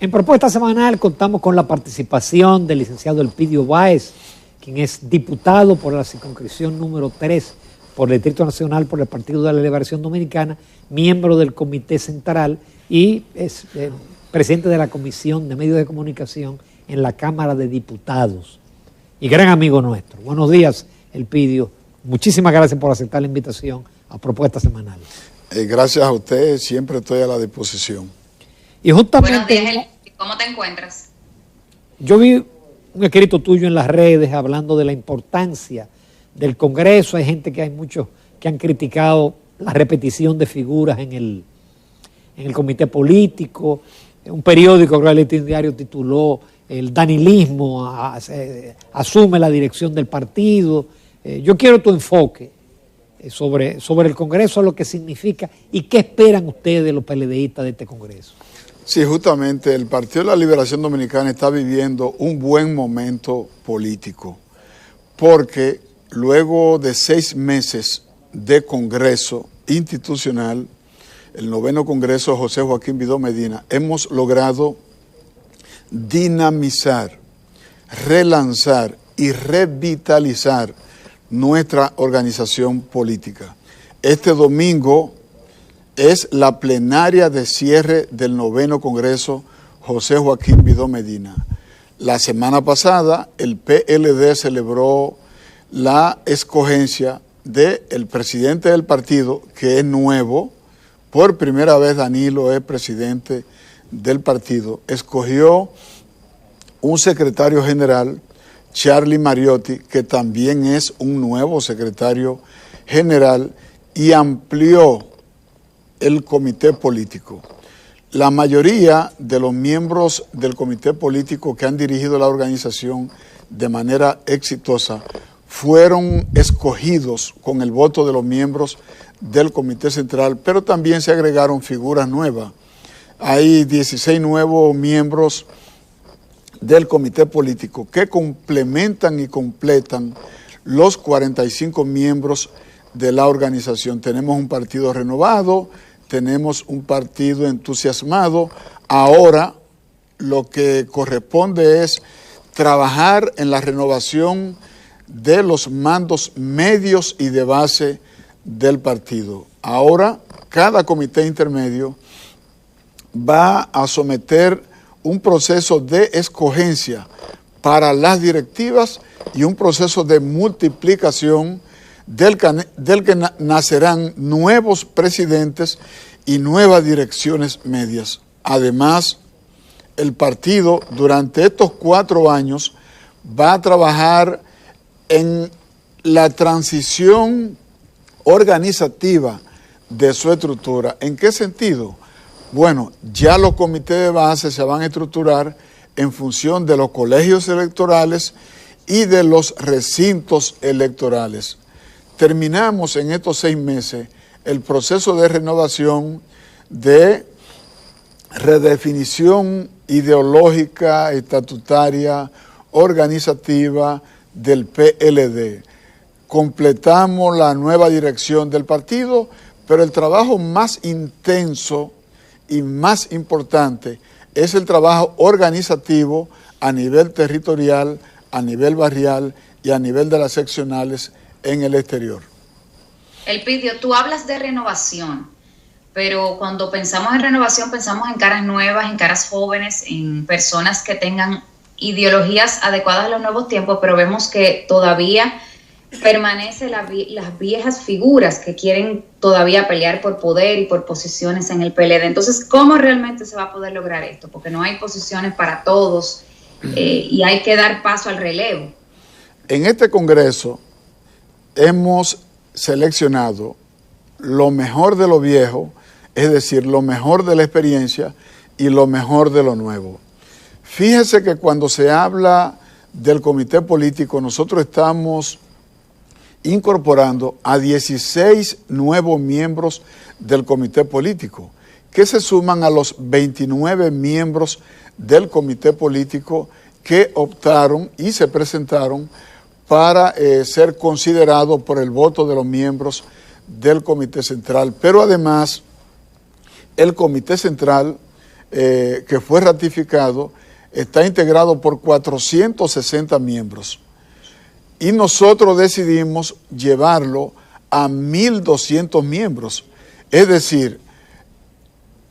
En Propuesta Semanal contamos con la participación del licenciado Elpidio Báez, quien es diputado por la circunscripción número 3 por el Distrito Nacional por el Partido de la Liberación Dominicana, miembro del Comité Central y es presidente de la Comisión de Medios de Comunicación en la Cámara de Diputados y gran amigo nuestro. Buenos días, Elpidio. Muchísimas gracias por aceptar la invitación a Propuesta Semanal. Gracias a usted, siempre estoy a la disposición. Y justamente, buenos días, ¿cómo te encuentras? Yo vi un escrito tuyo en las redes hablando de la importancia del Congreso. Hay gente hay muchos que han criticado la repetición de figuras en el comité político. Un periódico, Reality Diario, tituló el danilismo asume la dirección del partido. Yo quiero tu enfoque sobre el Congreso, lo que significa y qué esperan ustedes los PLDistas de este Congreso. Sí, justamente el Partido de la Liberación Dominicana está viviendo un buen momento político, porque luego de 6 meses de Congreso institucional, el 9º Congreso José Joaquín Vidó Medina, hemos logrado dinamizar, relanzar y revitalizar nuestra organización política. Este domingo es la plenaria de cierre del 9º Congreso José Joaquín Vidó Medina. La semana pasada el PLD celebró la escogencia del presidente del partido, que es nuevo. Por primera vez Danilo es presidente del partido. Escogió un secretario general, Charlie Mariotti, que también es un nuevo secretario general, y amplió el comité político. La mayoría de los miembros del comité político que han dirigido la organización de manera exitosa fueron escogidos con el voto de los miembros del comité central, pero también se agregaron figuras nuevas. Hay 16 nuevos miembros del comité político que complementan y completan los 45 miembros de la organización. Tenemos un partido renovado, tenemos un partido entusiasmado. Ahora lo que corresponde es trabajar en la renovación de los mandos medios y de base del partido. Ahora cada comité intermedio va a someter un proceso de escogencia para las directivas y un proceso de multiplicación del que nacerán nuevos presidentes y nuevas direcciones medias. Además, el partido durante estos 4 años va a trabajar en la transición organizativa de su estructura. ¿En qué sentido? Bueno, ya los comités de base se van a estructurar en función de los colegios electorales y de los recintos electorales. Terminamos en estos 6 meses el proceso de renovación, de redefinición ideológica, estatutaria, organizativa del PLD. Completamos la nueva dirección del partido, pero el trabajo más intenso y más importante es el trabajo organizativo a nivel territorial, a nivel barrial y a nivel de las seccionales en el exterior. Elpidio, tú hablas de renovación, pero cuando pensamos en renovación pensamos en caras nuevas, en caras jóvenes, en personas que tengan ideologías adecuadas a los nuevos tiempos, pero vemos que todavía permanecen las viejas figuras que quieren todavía pelear por poder y por posiciones en el PLD. Entonces, ¿cómo realmente se va a poder lograr esto? Porque no hay posiciones para todos y hay que dar paso al relevo. En este Congreso hemos seleccionado lo mejor de lo viejo, es decir, lo mejor de la experiencia y lo mejor de lo nuevo. Fíjese que cuando se habla del comité político, nosotros estamos incorporando a 16 nuevos miembros del comité político, que se suman a los 29 miembros del comité político que optaron y se presentaron para ser considerados por el voto de los miembros del comité central. Pero además, el comité central que fue ratificado, está integrado por 460 miembros. Y nosotros decidimos llevarlo a 1.200 miembros. Es decir,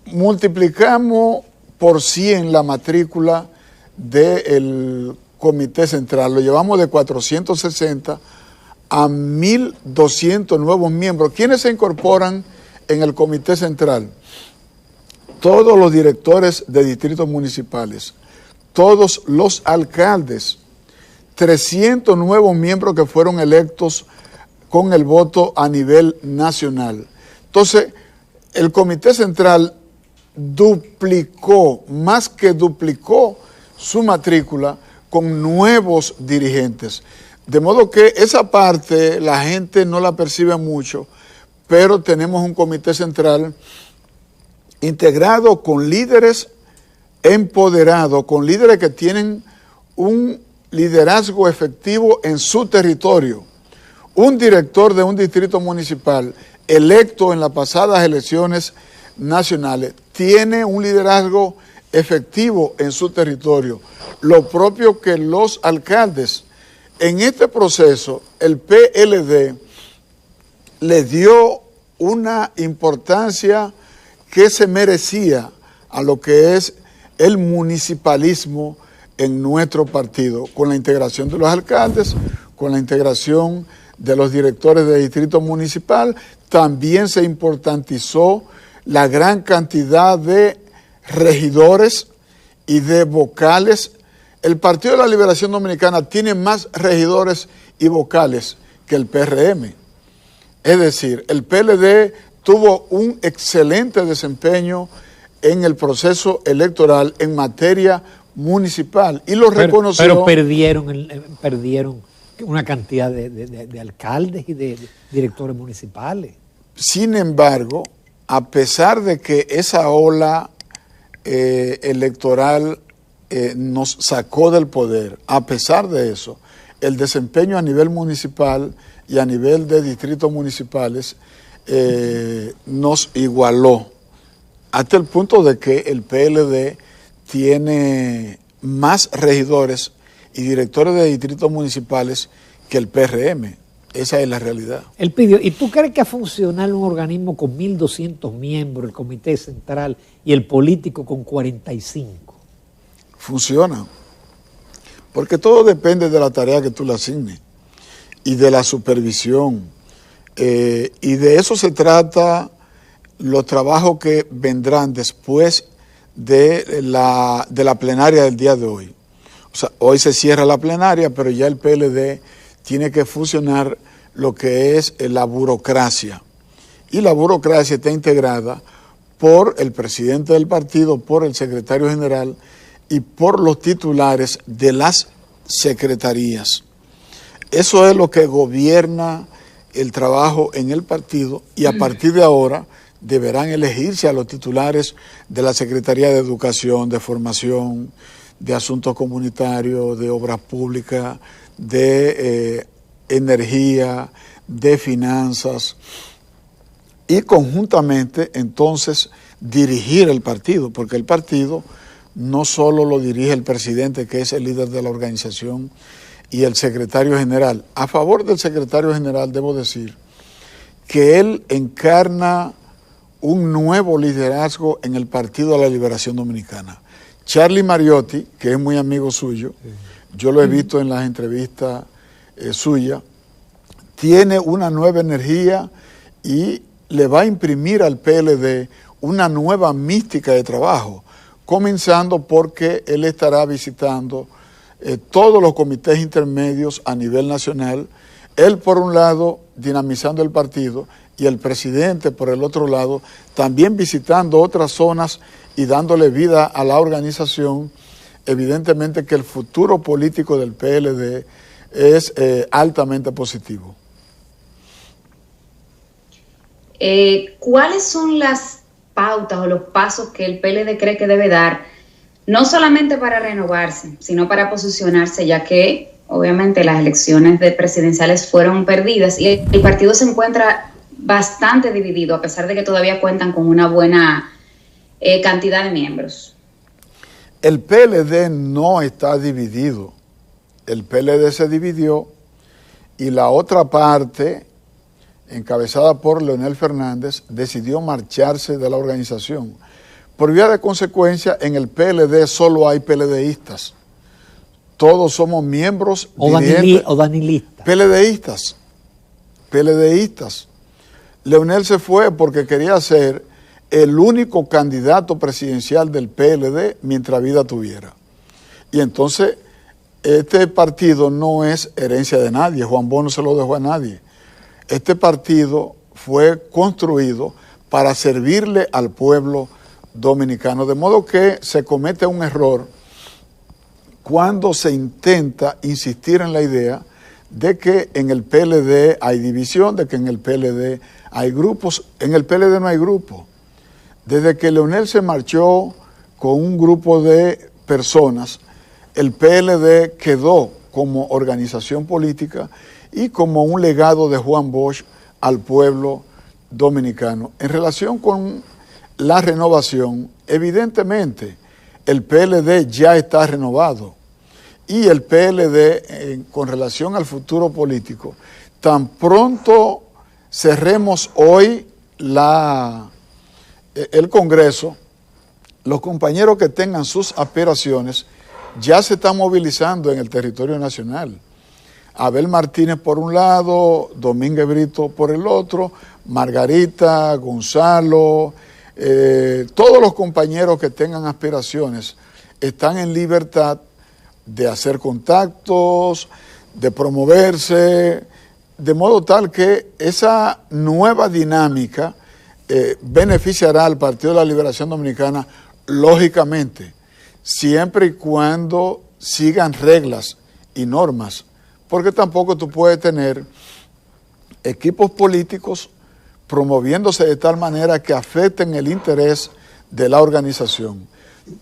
multiplicamos por 100 la matrícula del Comité Central. Lo llevamos de 460 a 1.200 nuevos miembros. ¿Quiénes se incorporan en el Comité Central? Todos los directores de distritos municipales, todos los alcaldes, 300 nuevos miembros que fueron electos con el voto a nivel nacional. Entonces, el Comité Central duplicó, más que duplicó su matrícula con nuevos dirigentes. De modo que esa parte la gente no la percibe mucho, pero tenemos un Comité Central integrado con líderes empoderados, con líderes que tienen un liderazgo efectivo en su territorio. Un director de un distrito municipal electo en las pasadas elecciones nacionales tiene un liderazgo efectivo en su territorio, lo propio que los alcaldes. En este proceso, el PLD le dio una importancia que se merecía a lo que es el municipalismo en nuestro partido, con la integración de los alcaldes, con la integración de los directores de distrito municipal. También se importantizó la gran cantidad de regidores y de vocales. El Partido de la Liberación Dominicana tiene más regidores y vocales que el PRM. Es decir, el PLD tuvo un excelente desempeño en el proceso electoral en materia municipal y lo reconoció. Pero perdieron una cantidad de alcaldes y de directores municipales. Sin embargo, a pesar de que esa ola electoral nos sacó del poder, a pesar de eso, el desempeño a nivel municipal y a nivel de distritos municipales nos igualó, hasta el punto de que el PLD tiene más regidores y directores de distritos municipales que el PRM. Esa es la realidad. Elpidio, ¿y tú crees que a funcionar un organismo con 1.200 miembros, el Comité Central y el político con 45? Funciona, porque todo depende de la tarea que tú le asignes y de la supervisión, y de eso se trata los trabajos que vendrán después de la plenaria del día de hoy. O sea, hoy se cierra la plenaria, pero ya el PLD tiene que fusionar lo que es la burocracia. Y la burocracia está integrada por el presidente del partido, por el secretario general y por los titulares de las secretarías. Eso es lo que gobierna el trabajo en el partido, y a partir de ahora deberán elegirse a los titulares de la Secretaría de Educación, de Formación, de Asuntos Comunitarios, de Obras Públicas, de Energía, de Finanzas, y conjuntamente entonces dirigir el partido, porque el partido no solo lo dirige el presidente, que es el líder de la organización, y el secretario general. A favor del secretario general debo decir que él encarna un nuevo liderazgo en el Partido de la Liberación Dominicana. Charlie Mariotti, que es muy amigo suyo, yo lo he visto en las entrevistas suyas, tiene una nueva energía y le va a imprimir al PLD una nueva mística de trabajo, comenzando porque él estará visitando todos los comités intermedios a nivel nacional, él por un lado dinamizando el partido y el presidente por el otro lado también visitando otras zonas y dándole vida a la organización. Evidentemente que el futuro político del PLD es altamente positivo. ¿Cuáles son las pautas o los pasos que el PLD cree que debe dar, no solamente para renovarse, sino para posicionarse, ya que obviamente las elecciones presidenciales fueron perdidas y el partido se encuentra bastante dividido, a pesar de que todavía cuentan con una buena cantidad de miembros? El PLD no está dividido. El PLD se dividió y la otra parte, encabezada por Leonel Fernández, decidió marcharse de la organización. Por vía de consecuencia, en el PLD solo hay PLDistas. Todos somos miembros o danilistas. PLDistas. Leonel se fue porque quería ser el único candidato presidencial del PLD mientras vida tuviera. Y entonces, este partido no es herencia de nadie, Juan Bosch no se lo dejó a nadie. Este partido fue construido para servirle al pueblo dominicano, de modo que se comete un error cuando se intenta insistir en la idea de que en el PLD hay división, de que en el PLD hay grupos. En el PLD no hay grupo. Desde que Leonel se marchó con un grupo de personas, el PLD quedó como organización política y como un legado de Juan Bosch al pueblo dominicano. En relación con la renovación, evidentemente el PLD ya está renovado y el PLD, con relación al futuro político, tan pronto cerremos hoy el Congreso, los compañeros que tengan sus aspiraciones ya se están movilizando en el territorio nacional. Abel Martínez por un lado, Domínguez Brito por el otro, Margarita, Gonzalo, todos los compañeros que tengan aspiraciones están en libertad de hacer contactos, de promoverse, de modo tal que esa nueva dinámica beneficiará al Partido de la Liberación Dominicana, lógicamente, siempre y cuando sigan reglas y normas, porque tampoco tú puedes tener equipos políticos promoviéndose de tal manera que afecten el interés de la organización.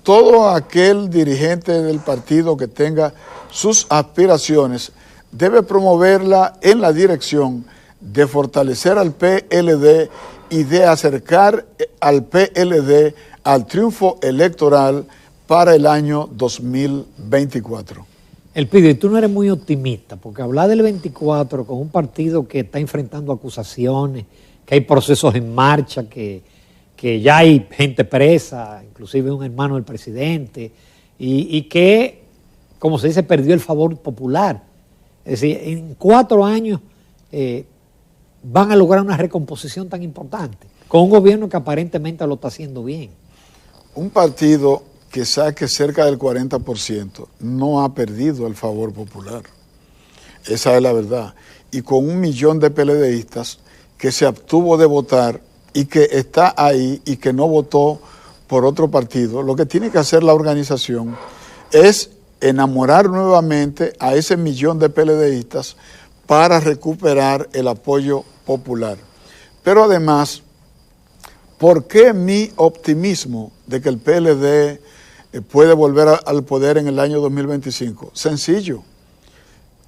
Todo aquel dirigente del partido que tenga sus aspiraciones debe promoverla en la dirección de fortalecer al PLD y de acercar al PLD al triunfo electoral para el año 2024. Elpidio, y tú no eres muy optimista, porque hablar del 24 con un partido que está enfrentando acusaciones, que hay procesos en marcha, que ya hay gente presa, inclusive un hermano del presidente, y que, como se dice, perdió el favor popular. Es decir, en 4 años van a lograr una recomposición tan importante, con un gobierno que aparentemente lo está haciendo bien. Un partido que saque cerca del 40% no ha perdido el favor popular. Esa es la verdad. Y con 1 millón de PLDistas que se abstuvo de votar y que está ahí y que no votó por otro partido, lo que tiene que hacer la organización es enamorar nuevamente a ese 1 millón de PLDistas para recuperar el apoyo popular. Pero además, ¿por qué mi optimismo de que el PLD puede volver al poder en el año 2025? Sencillo.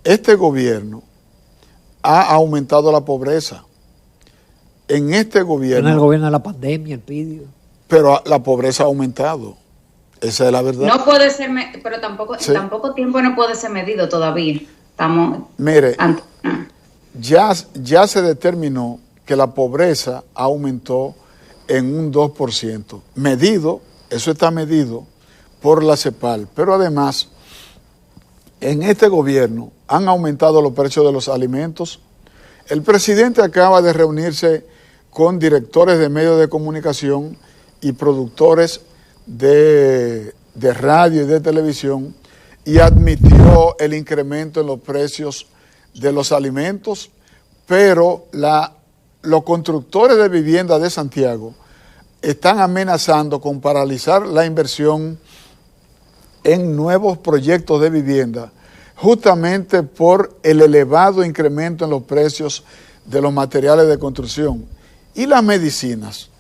Este gobierno ha aumentado la pobreza. En este gobierno... En el gobierno de la pandemia, Elpidio. Pero la pobreza ha aumentado. Esa es la verdad. No puede ser, pero tampoco, sí, tampoco tiempo no puede ser medido todavía. Estamos... Mire, ya se determinó que la pobreza aumentó en un 2%. Medido, eso está medido por la CEPAL. Pero además, en este gobierno han aumentado los precios de los alimentos. El presidente acaba de reunirse con directores de medios de comunicación y productores de radio y de televisión y admitió el incremento en los precios de los alimentos, pero los constructores de vivienda de Santiago están amenazando con paralizar la inversión en nuevos proyectos de vivienda, justamente por el elevado incremento en los precios de los materiales de construcción. Y las medicinas.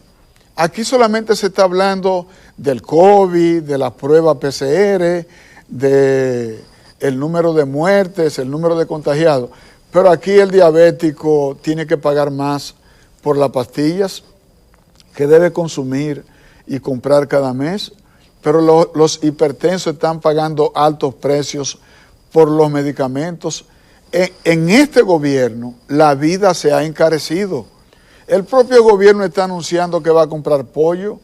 Aquí solamente se está hablando del COVID, de las pruebas PCR, del número de muertes, el número de contagiados. Pero aquí el diabético tiene que pagar más por las pastillas que debe consumir y comprar cada mes. pero los hipertensos están pagando altos precios por los medicamentos. En este gobierno la vida se ha encarecido. El propio gobierno está anunciando que va a comprar pollo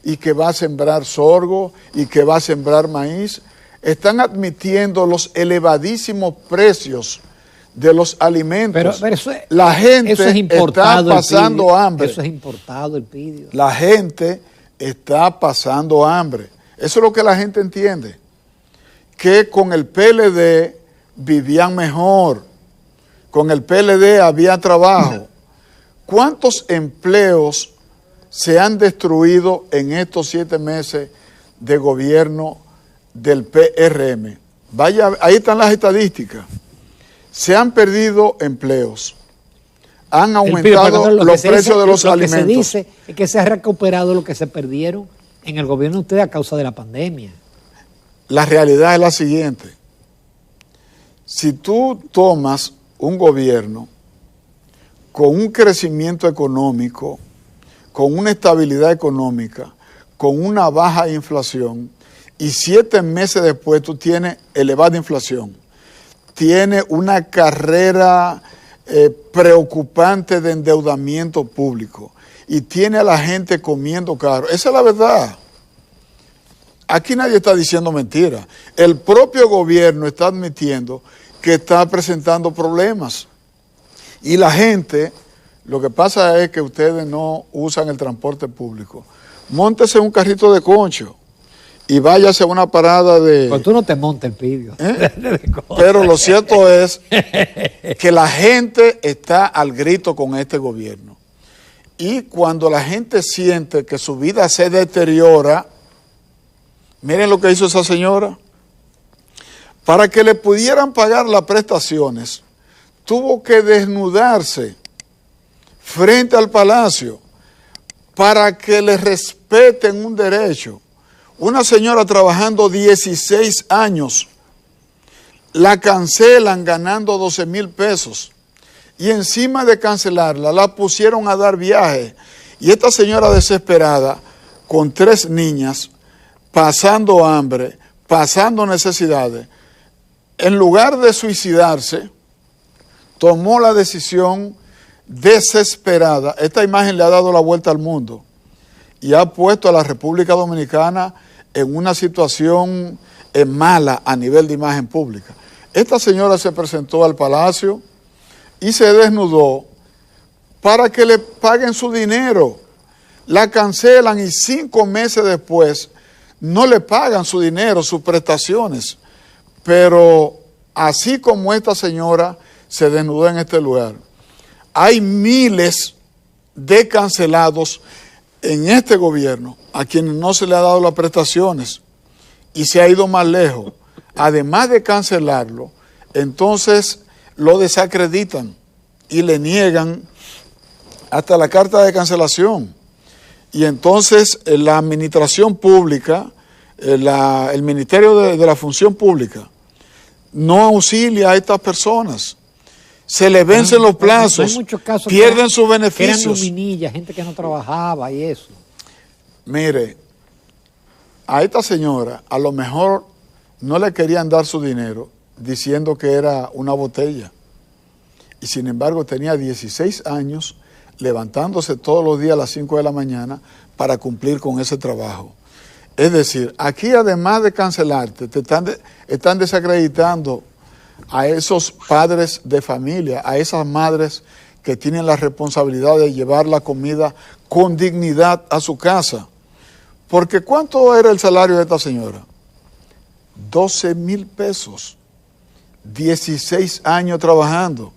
y que va a sembrar sorgo y que va a sembrar maíz. Están admitiendo los elevadísimos precios de los alimentos. Pero la gente eso es importado, está pasando hambre. Eso es importado, el pidio. La gente está pasando hambre. Eso es lo que la gente entiende. Que con el PLD vivían mejor. Con el PLD había trabajo. ¿Cuántos empleos se han destruido en estos 7 meses de gobierno del PRM? Vaya, ahí están las estadísticas. Se han perdido empleos. Han aumentado los precios de los alimentos. Lo que se dice es que se ha recuperado lo que se perdieron en el gobierno de ustedes a causa de la pandemia. La realidad es la siguiente. Si tú tomas un gobierno con un crecimiento económico, con una estabilidad económica, con una baja inflación, y 7 meses después tú tienes elevada inflación, tienes una carrera preocupante de endeudamiento público y tiene a la gente comiendo caro. Esa es la verdad. Aquí nadie está diciendo mentira. El propio gobierno está admitiendo que está presentando problemas. Y la gente, lo que pasa es que ustedes no usan el transporte público. Móntese un carrito de concho y váyase a una parada de... Pero tú no te montes el pidio. Pero lo cierto es que la gente está al grito con este gobierno. Y cuando la gente siente que su vida se deteriora, miren lo que hizo esa señora. Para que le pudieran pagar las prestaciones, tuvo que desnudarse frente al palacio para que le respeten un derecho. Una señora trabajando 16 años, la cancelan ganando 12,000 pesos. Y encima de cancelarla, la pusieron a dar viaje. Y esta señora desesperada, con 3 niñas, pasando hambre, pasando necesidades, en lugar de suicidarse, tomó la decisión desesperada. Esta imagen le ha dado la vuelta al mundo y ha puesto a la República Dominicana en una situación mala a nivel de imagen pública. Esta señora se presentó al palacio y se desnudó para que le paguen su dinero. La cancelan y 5 meses después no le pagan su dinero, sus prestaciones. Pero así como esta señora se desnudó en este lugar, hay miles de cancelados en este gobierno a quienes no se le ha dado las prestaciones y se ha ido más lejos. Además de cancelarlo, entonces lo desacreditan y le niegan hasta la carta de cancelación. Y entonces la administración pública, el Ministerio de la Función Pública, no auxilia a estas personas. Se le vencen los plazos, pierden sus beneficios. Eran luminillas, gente que no trabajaba y eso. Mire, a esta señora a lo mejor no le querían dar su dinero diciendo que era una botella. Y sin embargo tenía 16 años levantándose todos los días a las 5 de la mañana para cumplir con ese trabajo. Es decir, aquí además de cancelarte, te están desacreditando a esos padres de familia, a esas madres que tienen la responsabilidad de llevar la comida con dignidad a su casa. Porque ¿cuánto era el salario de esta señora? 12,000 pesos, 16 años trabajando.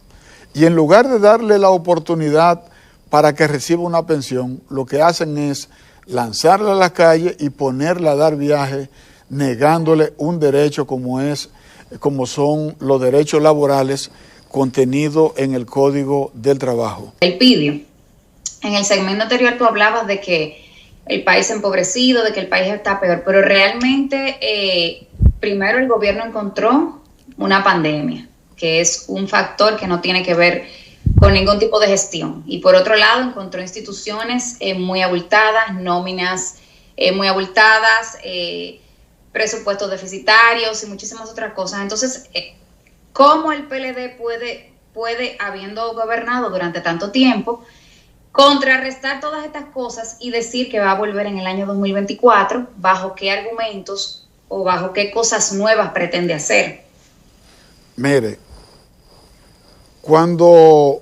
Y en lugar de darle la oportunidad para que reciba una pensión, lo que hacen es lanzarla a la calle y ponerla a dar viaje, negándole un derecho como son los derechos laborales contenidos en el Código del Trabajo. El pidio. En el segmento anterior tú hablabas de que el país empobrecido, de que el país está peor, pero realmente primero el gobierno encontró una pandemia, que es un factor que no tiene que ver con ningún tipo de gestión. Y por otro lado encontró instituciones muy abultadas, nóminas muy abultadas, presupuestos deficitarios y muchísimas otras cosas. Entonces, ¿cómo el PLD puede, habiendo gobernado durante tanto tiempo, contrarrestar todas estas cosas y decir que va a volver en el año 2024? ¿Bajo qué argumentos o bajo qué cosas nuevas pretende hacer? Mire, cuando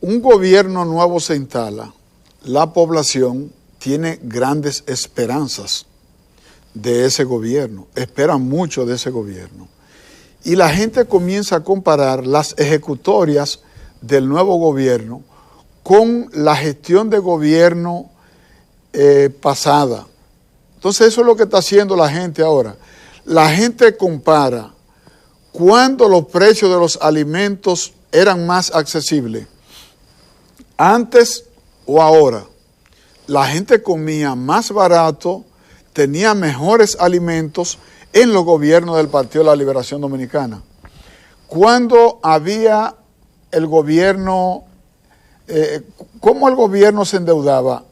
un gobierno nuevo se instala, la población tiene grandes esperanzas de ese gobierno, espera mucho de ese gobierno. Y la gente comienza a comparar las ejecutorias del nuevo gobierno con la gestión de gobierno pasada. Entonces eso es lo que está haciendo la gente ahora. La gente compara cuando los precios de los alimentos eran más accesibles, antes o ahora. La gente comía más barato, tenía mejores alimentos en los gobiernos del Partido de la Liberación Dominicana. Cuando había el gobierno, ¿cómo el gobierno se endeudaba?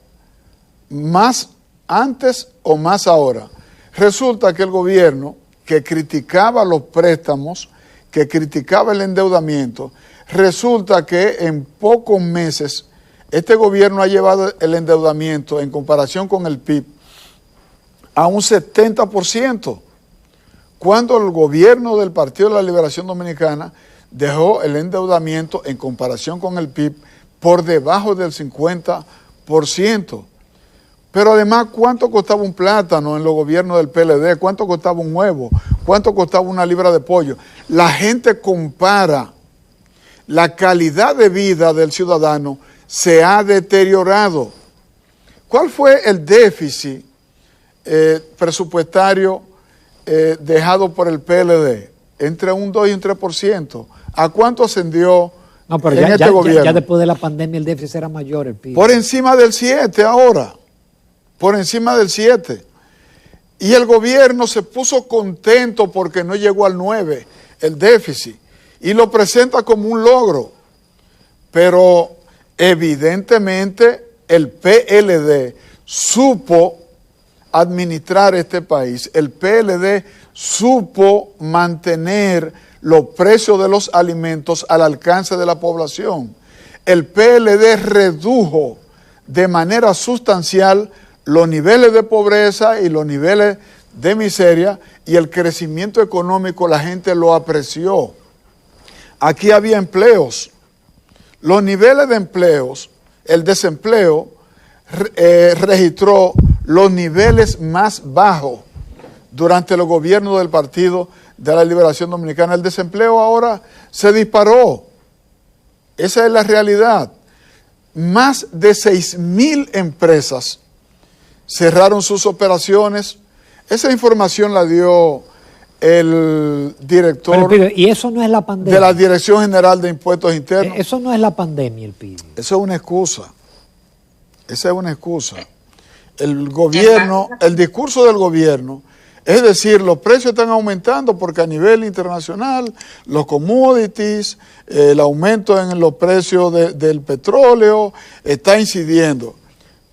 ¿Más antes o más ahora? Resulta que el gobierno que criticaba los préstamos, que criticaba el endeudamiento, resulta que en pocos meses este gobierno ha llevado el endeudamiento en comparación con el PIB a un 70%, cuando el gobierno del Partido de la Liberación Dominicana dejó el endeudamiento en comparación con el PIB por debajo del 50%. Pero además, ¿cuánto costaba un plátano en los gobiernos del PLD? ¿Cuánto costaba un huevo? ¿Cuánto costaba una libra de pollo? La gente compara. La calidad de vida del ciudadano se ha deteriorado. ¿Cuál fue el déficit presupuestario dejado por el PLD? Entre un 2 y un 3%. ¿A cuánto ascendió en este gobierno? Ya después de la pandemia el déficit era mayor, el PIB. Por encima del 7 ahora. Por encima del 7. Y el gobierno se puso contento porque no llegó al 9, el déficit, y lo presenta como un logro. Pero evidentemente el PLD supo administrar este país. El PLD supo mantener los precios de los alimentos al alcance de la población. El PLD redujo de manera sustancial los niveles de pobreza y los niveles de miseria, y el crecimiento económico la gente lo apreció. Aquí había empleos. Los niveles de empleos, el desempleo registró los niveles más bajos durante los gobiernos del Partido de la Liberación Dominicana. El desempleo ahora se disparó. Esa es la realidad. Más de 6,000 empresas cerraron sus operaciones. Esa información la dio el director ¿y eso no es la pandemia? De la Dirección General de Impuestos Internos. Eso no es la pandemia, el PIB. Eso es una excusa. Esa es una excusa. El gobierno, el discurso del gobierno, es decir, los precios están aumentando porque a nivel internacional, los commodities, el aumento en los precios del petróleo está incidiendo.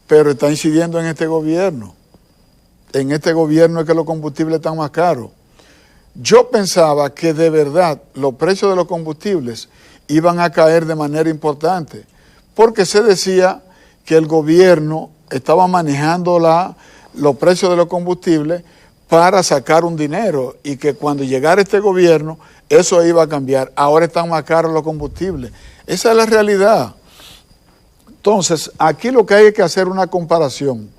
Pero está incidiendo en este gobierno. En este gobierno es que los combustibles están más caros. Yo pensaba que de verdad los precios de los combustibles iban a caer de manera importante, porque se decía que el gobierno estaba manejando los precios de los combustibles para sacar un dinero, y que cuando llegara este gobierno eso iba a cambiar. Ahora están más caros los combustibles. Esa es la realidad. Entonces, aquí lo que hay es que hacer una comparación.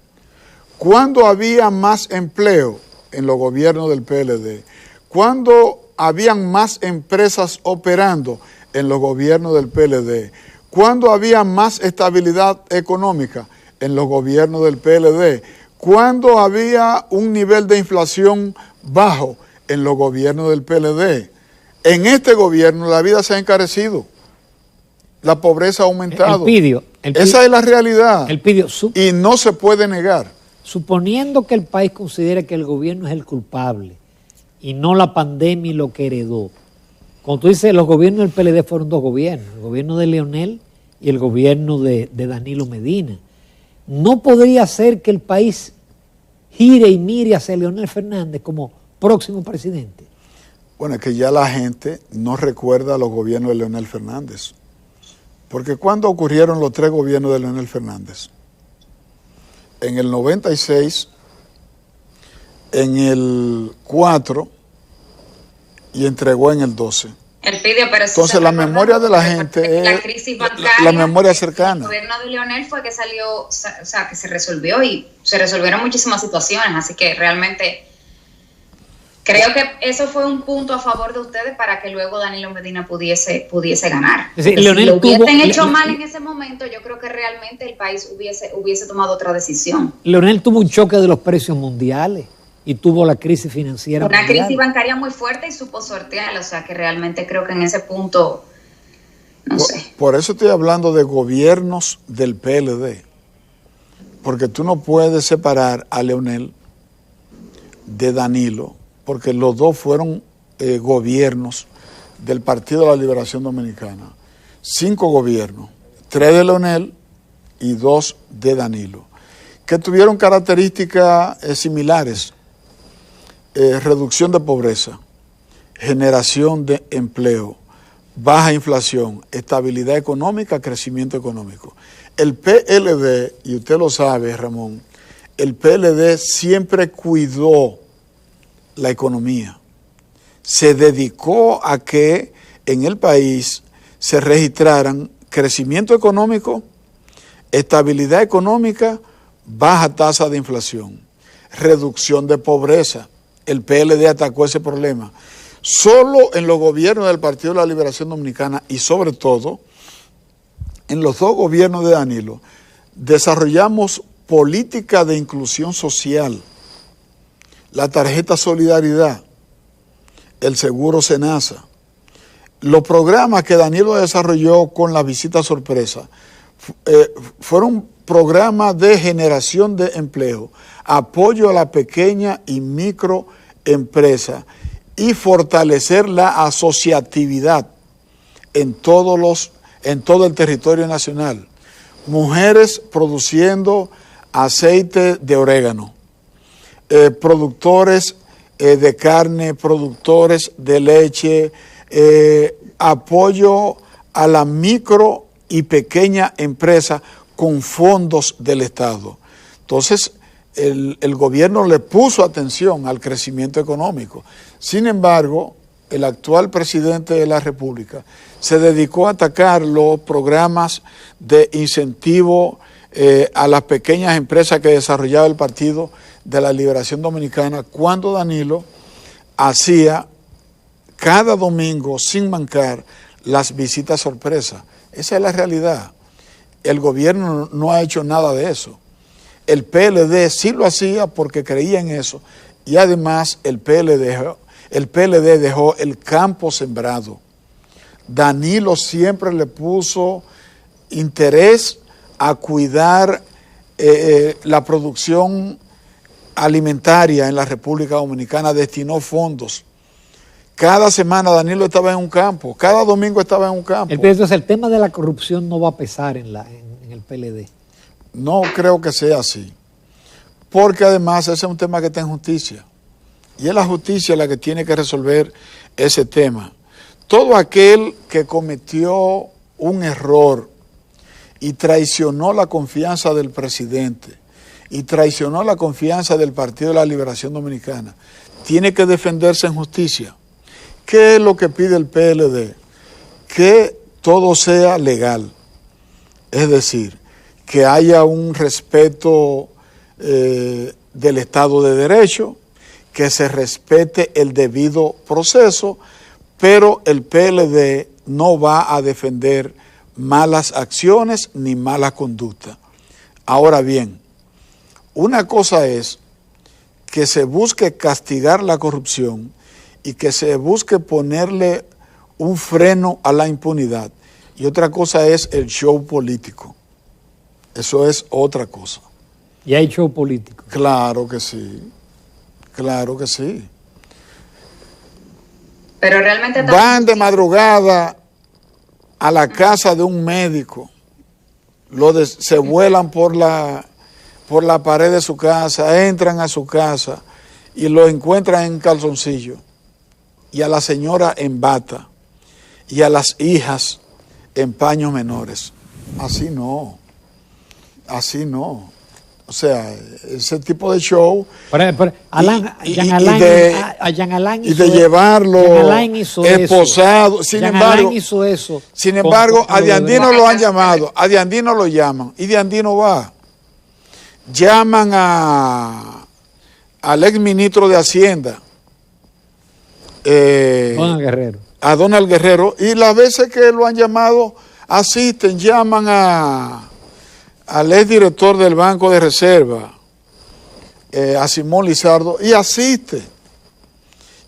¿Cuándo había más empleo en los gobiernos del PLD? ¿Cuándo habían más empresas operando en los gobiernos del PLD? ¿Cuándo había más estabilidad económica en los gobiernos del PLD? ¿Cuándo había un nivel de inflación bajo en los gobiernos del PLD? En este gobierno la vida se ha encarecido. La pobreza ha aumentado. Esa es la realidad. Y no se puede negar. Suponiendo que el país considere que el gobierno es el culpable y no la pandemia y lo que heredó. Como tú dices, los gobiernos del PLD fueron dos gobiernos, el gobierno de Leonel y el gobierno de Danilo Medina. ¿No podría ser que el país gire y mire hacia Leonel Fernández como próximo presidente? Bueno, es que ya la gente no recuerda los gobiernos de Leonel Fernández. Porque ¿cuándo ocurrieron los 3 gobiernos de Leonel Fernández? En el 96, en el 4 y entregó en el 12. El pidió, pero entonces la memoria de la gente es la crisis bancaria, la memoria cercana. El gobierno de Leonel fue que salió, o sea, que se resolvió y se resolvieron muchísimas situaciones, así que realmente creo que eso fue un punto a favor de ustedes para que luego Danilo Medina pudiese ganar. Es decir, si lo hubiesen hecho mal en ese momento, yo creo que realmente el país hubiese tomado otra decisión. Leonel tuvo un choque de los precios mundiales y tuvo la crisis financiera mundial. Una crisis bancaria muy fuerte y supo sortearla, o sea que realmente creo que en ese punto, no sé. Por eso estoy hablando de gobiernos del PLD, porque tú no puedes separar a Leonel de Danilo, porque los dos fueron gobiernos del Partido de la Liberación Dominicana. 5 gobiernos, 3 de Leonel y 2 de Danilo, que tuvieron características similares. Reducción de pobreza, generación de empleo, baja inflación, estabilidad económica, crecimiento económico. El PLD, y usted lo sabe, Ramón, el PLD siempre cuidó la economía. Se dedicó a que en el país se registraran crecimiento económico, estabilidad económica, baja tasa de inflación, reducción de pobreza. El PLD atacó ese problema. Solo en los gobiernos del Partido de la Liberación Dominicana y sobre todo en los 2 gobiernos de Danilo desarrollamos política de inclusión social, la tarjeta Solidaridad, el seguro Senasa, los programas que Danilo desarrolló con la visita sorpresa fueron programas de generación de empleo, apoyo a la pequeña y microempresa y fortalecer la asociatividad en todo el territorio nacional. Mujeres produciendo aceite de orégano, productores de carne, productores de leche, apoyo a la micro y pequeña empresa con fondos del Estado. Entonces, el gobierno le puso atención al crecimiento económico. Sin embargo, el actual presidente de la República se dedicó a atacar los programas de incentivo a las pequeñas empresas que desarrollaba el Partido de la Liberación Dominicana, cuando Danilo hacía cada domingo, sin mancar, las visitas sorpresa. Esa es la realidad. El gobierno no ha hecho nada de eso. El PLD sí lo hacía porque creía en eso. Y además el PLD dejó el campo sembrado. Danilo siempre le puso interés a cuidar la producción alimentaria en la República Dominicana, destinó fondos. Cada semana Danilo estaba en un campo, cada domingo estaba en un campo. Entonces el tema de la corrupción no va a pesar en el PLD. No creo que sea así, porque además ese es un tema que está en justicia, y es la justicia la que tiene que resolver ese tema. Todo aquel que cometió un error y traicionó la confianza del presidente y traicionó la confianza del Partido de la Liberación Dominicana, tiene que defenderse en justicia. ¿Qué es lo que pide el PLD? Que todo sea legal, es decir, que haya un respeto del Estado de Derecho, que se respete el debido proceso, pero el PLD no va a defender malas acciones ni mala conducta. Ahora bien, una cosa es que se busque castigar la corrupción y que se busque ponerle un freno a la impunidad, y otra cosa es el show político. Eso es otra cosa. ¿Y hay show político? Claro que sí, claro que sí. Pero realmente van de madrugada a la casa de un médico, se vuelan por por la pared de su casa, entran a su casa y lo encuentran en calzoncillo, y a la señora en bata, y a las hijas en paños menores. Así no, así no. O sea, ese tipo de show. Jean Alain y de llevarlo esposado. Sin embargo, a Diandino lo han llamado, a Diandino lo llaman, y Diandino va. Llaman al ex ministro de Hacienda, Donald Guerrero. A Donald Guerrero, y las veces que lo han llamado, asisten, llaman al ex director del Banco de Reserva, a Simón Lizardo, y asiste.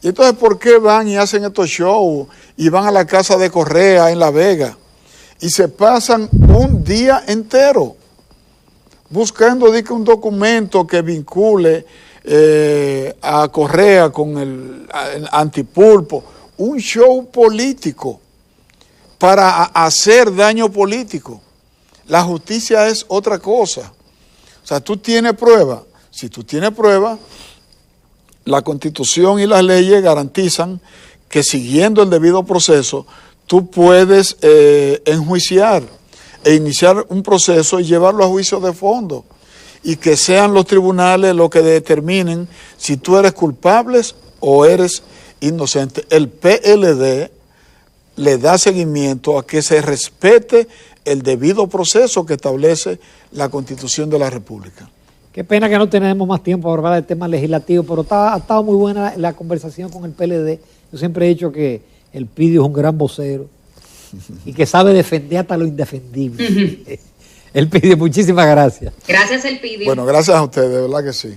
Y entonces, ¿por qué van y hacen estos shows y van a la casa de Correa en La Vega y se pasan un día entero buscando un documento que vincule a Correa con el antipulpo? Un show político para hacer daño político. La justicia es otra cosa. O sea, tú tienes prueba. Si tú tienes prueba, la Constitución y las leyes garantizan que siguiendo el debido proceso, tú puedes enjuiciar e iniciar un proceso y llevarlo a juicio de fondo. Y que sean los tribunales los que determinen si tú eres culpable o eres inocente. El PLD le da seguimiento a que se respete el debido proceso que establece la Constitución de la República. Qué pena que no tenemos más tiempo para hablar del tema legislativo, pero ha estado muy buena la conversación con el PLD. Yo siempre he dicho que el Pidio es un gran vocero y que sabe defender hasta lo indefendible. El Pidio, muchísimas gracias. Gracias, el Pidio. Bueno, gracias a ustedes, de verdad que sí.